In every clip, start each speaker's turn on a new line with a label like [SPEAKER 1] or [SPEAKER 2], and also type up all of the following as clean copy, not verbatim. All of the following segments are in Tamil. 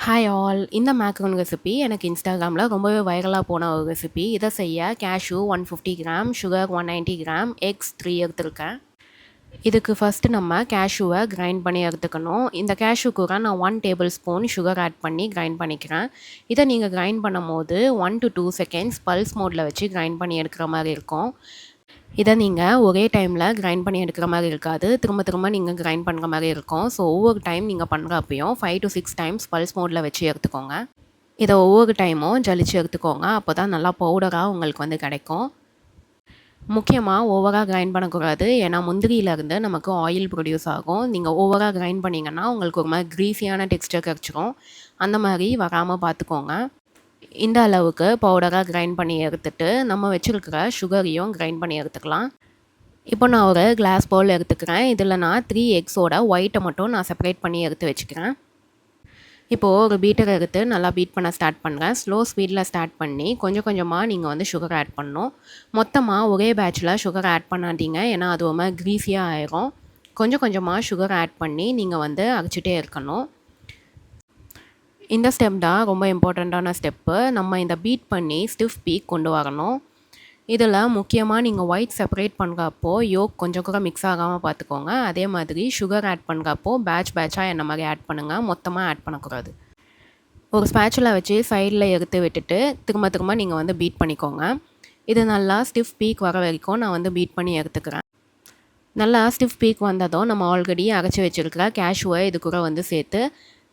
[SPEAKER 1] Hi all. இந்த மேக்ரோன் ரெசிபி எனக்கு இன்ஸ்டாகிராமில் ரொம்பவே வைரலாக போன ஒரு ரெசிபி. இதை செய்ய cashew 150 gram, sugar 190 gram, X 3 எடுத்துருக்கேன். இதுக்கு ஃபஸ்ட்டு நம்ம கேஷ்யூவை கிரைண்ட் பண்ணி எடுத்துக்கணும். இந்த கேஷ்யூ கூட நான் 1 டேபிள் ஸ்பூன் சுகர் ஆட் பண்ணி கிரைண்ட் பண்ணிக்கிறேன். இதை நீங்கள் கிரைண்ட் பண்ணும் போது 1 to 2 செகண்ட்ஸ் பல்ஸ் மோடில் வச்சு கிரைண்ட் பண்ணி எடுக்கிற மாதிரி இருக்கும். இதை நீங்கள் ஒரே டைமில் கிரைண்ட் பண்ணி எடுக்கிற மாதிரி இருக்காது, திரும்ப திரும்ப நீங்கள் கிரைண்ட் பண்ணுற மாதிரி இருக்கும். ஸோ ஒவ்வொரு டைம் நீங்கள் பண்ணுறப்பையும் 5 to 6 டைம்ஸ் பல்ஸ் மோடில் வச்சு எடுத்துக்கோங்க. இதை ஒவ்வொரு டைமும் ஜலிச்சு எடுத்துக்கோங்க, அப்போ தான் நல்லா பவுடராக உங்களுக்கு வந்து கிடைக்கும். முக்கியமாக ஓவராக கிரைண்ட் பண்ணக்கூடாது, ஏன்னா முந்திரியிலேருந்து நமக்கு ஆயில் ப்ரொடியூஸ் ஆகும். நீங்கள் ஓவராக கிரைண்ட் பண்ணிங்கன்னா உங்களுக்கு ஒரு மாதிரி க்ரீஸியான டெக்ஸ்டர் கிடச்சிரும். அந்த மாதிரி வராமல் பார்த்துக்கோங்க. இந்த அளவுக்கு பவுடராக கிரைண்ட் பண்ணி எடுத்துட்டு நம்ம வச்சுருக்கிற சுகரையும் கிரைண்ட் பண்ணி எடுத்துக்கலாம். இப்போ நான் ஒரு கிளாஸ் பவுல் எடுத்துக்கிறேன். இதில் நான் 3 எக்ஸோட ஒயிட்டை மட்டும் நான் செப்பரேட் பண்ணி எடுத்து வச்சுக்கிறேன். இப்போது ஒரு பீட்டர் எடுத்து நல்லா பீட் பண்ண ஸ்டார்ட் பண்ணுறேன். ஸ்லோ ஸ்பீடில் ஸ்டார்ட் பண்ணி கொஞ்சம் கொஞ்சமாக நீங்கள் வந்து சுகர் ஆட் பண்ணணும். மொத்தமாக ஒரே பேட்சில் சுகர் ஆட் பண்ணாதீங்க, ஏன்னா அது ஒரு மாதிரி க்ரீஸியாக ஆயிரும். கொஞ்சம் கொஞ்சமாக சுகர் ஆட் பண்ணி நீங்கள் வந்து அரைச்சிட்டே இருக்கணும். இந்த ஸ்டெப் தான் ரொம்ப இம்பார்ட்டண்ட்டான ஸ்டெப்பு. நம்ம இந்த பீட் பண்ணி ஸ்டிஃப் பீக் கொண்டு வரணும். இதில் முக்கியமாக நீங்கள் ஒயிட் செப்பரேட் பண்ணுறப்போ யோக் கொஞ்சம் கூட மிக்ஸ் ஆகாமல் பார்த்துக்கோங்க. அதே மாதிரி சுகர் ஆட் பண்ணுறப்போ பேட்சாக என்ன மாதிரி ஆட் பண்ணுங்கள், மொத்தமாக ஆட் பண்ணக்கூடாது. ஒரு ஸ்பேச்சுலா வச்சு சைடில் எடுத்து விட்டுட்டு திரும்ப திரும்ப நீங்கள் வந்து பீட் பண்ணிக்கோங்க. இது நல்லா ஸ்டிஃப் பீக் வர வரைக்கும் நான் வந்து பீட் பண்ணி எடுத்துக்கிறேன். நல்லா ஸ்டிஃப் பீக் வந்ததும் நம்ம ஆல்ரெடி அரைச்சி வச்சுருக்கிற கேஷ்யூவை இது கூட வந்து சேர்த்து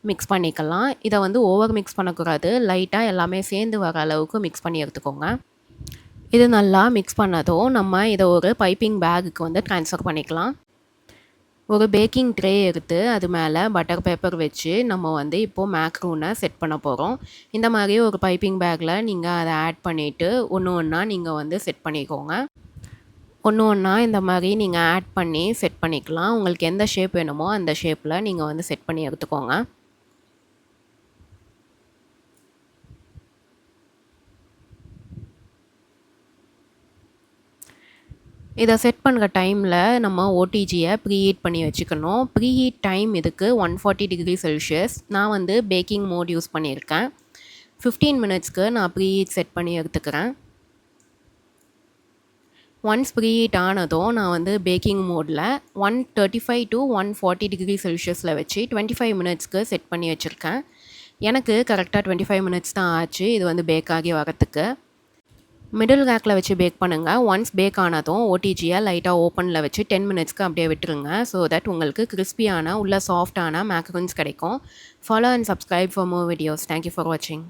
[SPEAKER 1] மிக்ஸ் பண்ணிக்கலாம். இதை வந்து ஓவர் மிக்ஸ் பண்ணக்கூடாது, லைட்டாக எல்லாமே சேர்ந்து வர அளவுக்கு மிக்ஸ் பண்ணி எடுத்துக்கோங்க. இது நல்லா மிக்ஸ் பண்ணதும் நம்ம இதை ஒரு பைப்பிங் பேக்குக்கு வந்து ட்ரான்ஸ்ஃபர் பண்ணிக்கலாம். ஒரு பேக்கிங் ட்ரே எடுத்து அது மேலே பட்டர் பேப்பர் வச்சு நம்ம வந்து இப்போது மேக்ரூனை செட் பண்ண போகிறோம். இந்த மாதிரி ஒரு பைப்பிங் பேக்கில் நீங்கள் அதை ஆட் பண்ணிவிட்டு ஒன்று ஒன்றா நீங்கள் வந்து செட் பண்ணிக்கோங்க. ஒன்று ஒன்றா இந்த மாதிரி நீங்கள் ஆட் பண்ணி செட் பண்ணிக்கலாம். உங்களுக்கு எந்த ஷேப் வேணுமோ அந்த ஷேப்பில் நீங்கள் வந்து செட் பண்ணி எடுத்துக்கோங்க. இதை செட் பண்ணுற டைமில் நம்ம ஓடிஜியை ப்ரீஹீட் பண்ணி வச்சுக்கணும். ப்ரீஹீட் டைம் இதுக்கு 140 டிகிரி செல்சியஸ். நான் வந்து பேக்கிங் மோட் யூஸ் பண்ணியிருக்கேன். 15 மினிட்ஸ்க்கு நான் ப்ரீஹீட் செட் பண்ணி எடுத்துக்கிறேன். ஒன்ஸ் ப்ரீஹீட் ஆனதும் நான் வந்து பேக்கிங் மோடில் 135 to 140 டிகிரி செல்சியஸில் வச்சு 25 மினிட்ஸ்க்கு செட் பண்ணி வச்சுருக்கேன். எனக்கு கரெக்டாக 25 மினிட்ஸ் தான் ஆச்சு இது வந்து பேக் ஆகி வரத்துக்கு. மிடில் ரேக்கில் வச்சு பேக் பண்ணுங்கள். ஒன்ஸ் பேக் ஆனதும் ஓடிஜியை லைட்டாக ஓப்பனில் வச்சு 10 மினிட்ஸ்க்கு அப்படியே விட்டுருங்க. ஸோ தட் உங்களுக்கு கிறிஸ்பியான உள்ள சாஃப்டான மேக்ரோன்ஸ் கிடைக்கும். Follow and subscribe for more videos. Thank you for வாட்சிங்.